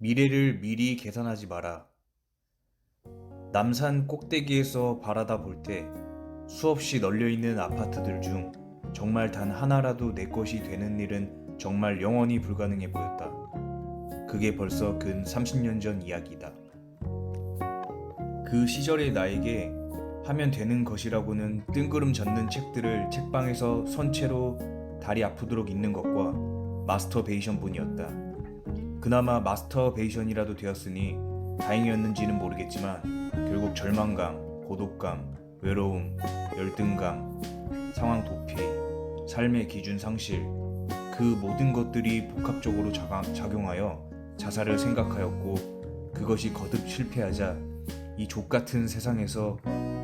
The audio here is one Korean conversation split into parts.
미래를 미리 계산하지 마라. 남산 꼭대기에서 바라다 볼 때 수없이 널려있는 아파트들 중 정말 단 하나라도 내 것이 되는 일은 정말 영원히 불가능해 보였다. 그게 벌써 근 30년 전 이야기다. 그 시절의 나에게 하면 되는 것이라고는 뜬구름 잡는 책들을 책방에서 선체로 다리 아프도록 읽는 것과 마스터베이션 뿐이었다. 그나마 마스터베이션이라도 되었으니 다행이었는지는 모르겠지만 결국 절망감, 고독감, 외로움, 열등감, 상황 도피, 삶의 기준 상실, 그 모든 것들이 복합적으로 작용하여 자살을 생각하였고, 그것이 거듭 실패하자 이 족같은 세상에서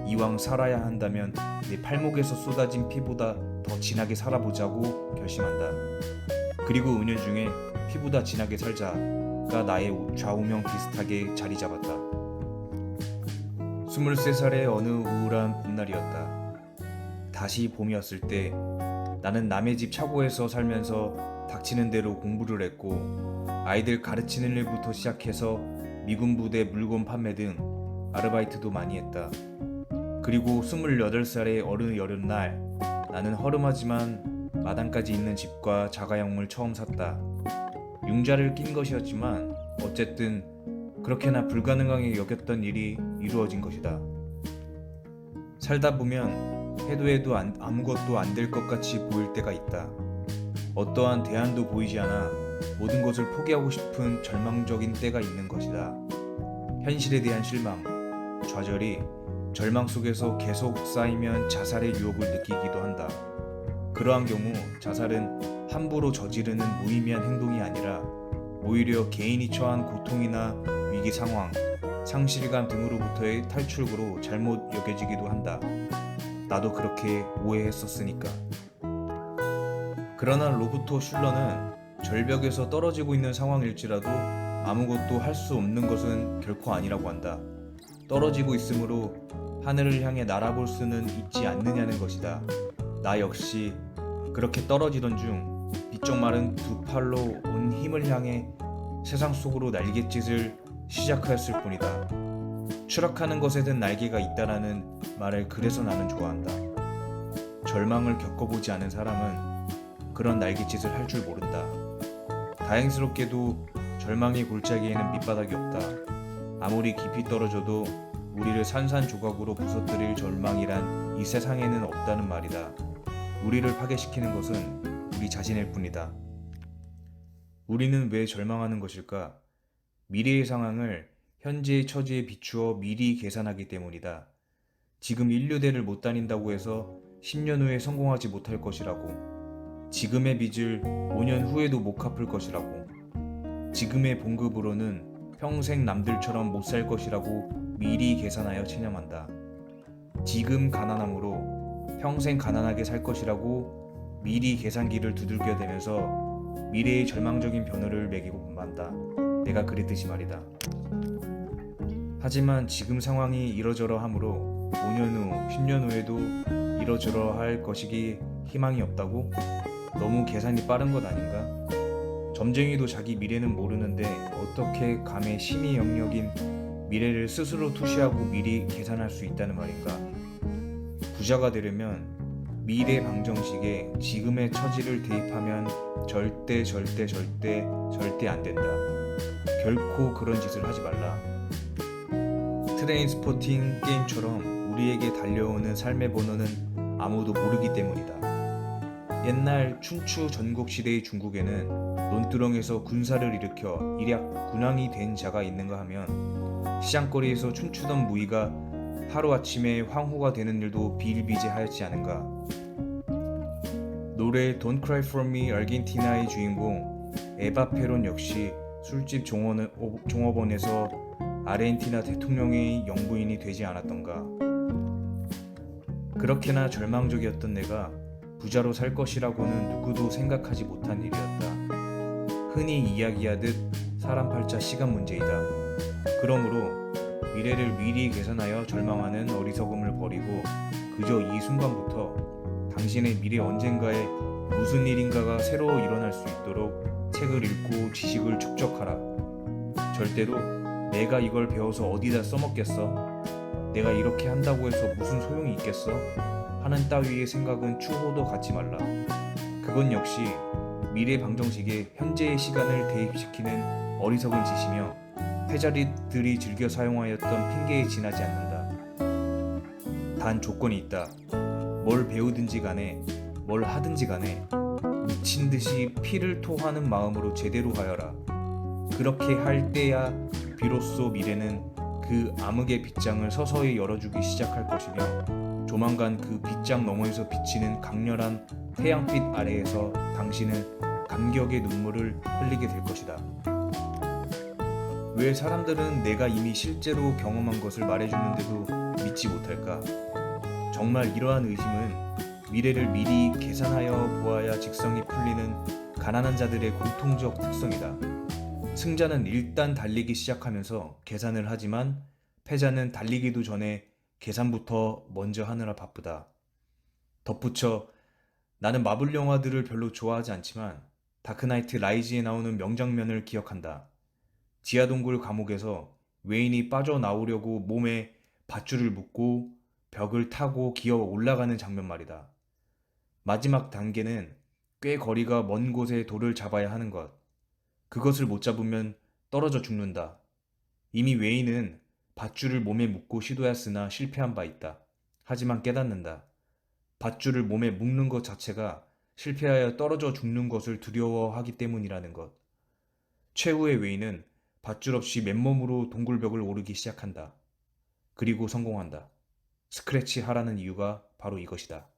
이왕 살아야 한다면 내 팔목에서 쏟아진 피보다 더 진하게 살아보자고 결심한다. 그리고 은연중에 피보다 진하게 살자가 나의 좌우명 비슷하게 자리 잡았다. 23살의 어느 우울한 봄날이었다. 다시 봄이었을 때 나는 남의 집 차고에서 살면서 닥치는 대로 공부를 했고, 아이들 가르치는 일부터 시작해서 미군 부대 물건 판매 등 아르바이트도 많이 했다. 그리고 28살의 어느 여름날 나는 허름하지만 마당까지 있는 집과 자가용을 처음 샀다. 융자를 낀 것이었지만 어쨌든 그렇게나 불가능하게 여겼던 일이 이루어진 것이다. 살다 보면 해도 아무것도 안 될 것 같이 보일 때가 있다. 어떠한 대안도 보이지 않아 모든 것을 포기하고 싶은 절망적인 때가 있는 것이다. 현실에 대한 실망, 좌절이 절망 속에서 계속 쌓이면 자살의 유혹을 느끼기도 한다. 그러한 경우 자살은 함부로 저지르는 무의미한 행동이 아니라 오히려 개인이 처한 고통이나 위기 상황, 상실감 등으로부터의 탈출구로 잘못 여겨지기도 한다. 나도 그렇게 오해했었으니까. 그러나 로부토 슐러는 절벽에서 떨어지고 있는 상황일지라도 아무것도 할 수 없는 것은 결코 아니라고 한다. 떨어지고 있으므로 하늘을 향해 날아볼 수는 있지 않느냐는 것이다. 나 역시 그렇게 떨어지던 중 비쩍 마른 두 팔로 온 힘을 향해 세상 속으로 날갯짓을 시작하였을 뿐이다. 추락하는 것에는 날개가 있다라는 말을 그래서 나는 좋아한다. 절망을 겪어보지 않은 사람은 그런 날갯짓을 할 줄 모른다. 다행스럽게도 절망의 골짜기에는 밑바닥이 없다. 아무리 깊이 떨어져도 우리를 산산조각으로 부서뜨릴 절망이란 이 세상에는 없다는 말이다. 우리를 파괴시키는 것은 우리 자신일 뿐이다. 우리는 왜 절망하는 것일까? 미래의 상황을 현재의 처지에 비추어 미리 계산하기 때문이다. 지금 인류대를 못 다닌다고 해서 10년 후에 성공하지 못할 것이라고, 지금의 빚을 5년 후에도 못 갚을 것이라고, 지금의 봉급으로는 평생 남들처럼 못 살 것이라고 미리 계산하여 체념한다. 지금 가난함으로 평생 가난하게 살 것이라고 미리 계산기를 두들겨대면서 미래의 절망적인 변호를 매기고 만다. 내가 그랬듯이 말이다. 하지만 지금 상황이 이러저러하므로 5년 후, 10년 후에도 이러저러할 것이기 희망이 없다고? 너무 계산이 빠른 것 아닌가? 점쟁이도 자기 미래는 모르는데 어떻게 감히 심의 영역인 미래를 스스로 투시하고 미리 계산할 수 있다는 말인가? 부자가 되려면 미래 방정식에 지금의 처지를 대입하면 절대 안 된다. 결코 그런 짓을 하지 말라. 트레인스포팅 게임처럼 우리에게 달려오는 삶의 번호는 아무도 모르기 때문이다. 옛날 춘추 전국시대의 중국에는 논두렁에서 군사를 일으켜 일약 군왕이 된 자가 있는가 하면 시장거리에서 춤추던 무희가 하루아침에 황후가 되는 일도 비일비재하였지 않은가. 노래 Don't Cry For Me 아르헨티나의 주인공 에바 페론 역시 술집 종업원에서 아르헨티나 대통령의 영부인이 되지 않았던가. 그렇게나 절망적이었던 내가 부자로 살 것이라고는 누구도 생각하지 못한 일이었다. 흔히 이야기하듯 사람 팔자 시간 문제이다. 그러므로 미래를 미리 계산하여 절망하는 어리석음을 버리고 그저 이 순간부터 당신의 미래 언젠가에 무슨 일인가가 새로 일어날 수 있도록 책을 읽고 지식을 축적하라. 절대로 내가 이걸 배워서 어디다 써먹겠어? 내가 이렇게 한다고 해서 무슨 소용이 있겠어? 하는 따위의 생각은 추호도 갖지 말라. 그건 역시 미래 방정식에 현재의 시간을 대입시키는 어리석은 짓이며 패자리들이 즐겨 사용하였던 핑계에 지나지 않는다. 단 조건이 있다. 뭘 배우든지 간에 뭘 하든지 간에 미친 듯이 피를 토하는 마음으로 제대로 하여라. 그렇게 할 때야 비로소 미래는 그 암흑의 빗장을 서서히 열어주기 시작할 것이며 조만간 그 빗장 너머에서 비치는 강렬한 태양빛 아래에서 당신은 감격의 눈물을 흘리게 될 것이다. 왜 사람들은 내가 이미 실제로 경험한 것을 말해주는데도 믿지 못할까? 정말 이러한 의심은 미래를 미리 계산하여 보아야 직성이 풀리는 가난한 자들의 공통적 특성이다. 승자는 일단 달리기 시작하면서 계산을 하지만 패자는 달리기도 전에 계산부터 먼저 하느라 바쁘다. 덧붙여 나는 마블 영화들을 별로 좋아하지 않지만 다크나이트 라이즈에 나오는 명장면을 기억한다. 지하동굴 감옥에서 웨인이 빠져나오려고 몸에 밧줄을 묶고 벽을 타고 기어 올라가는 장면 말이다. 마지막 단계는 꽤 거리가 먼 곳에 돌을 잡아야 하는 것. 그것을 못 잡으면 떨어져 죽는다. 이미 웨인은 밧줄을 몸에 묶고 시도했으나 실패한 바 있다. 하지만 깨닫는다. 밧줄을 몸에 묶는 것 자체가 실패하여 떨어져 죽는 것을 두려워하기 때문이라는 것. 최후의 웨인은 밧줄 없이 맨몸으로 동굴벽을 오르기 시작한다. 그리고 성공한다. 스크래치 하라는 이유가 바로 이것이다.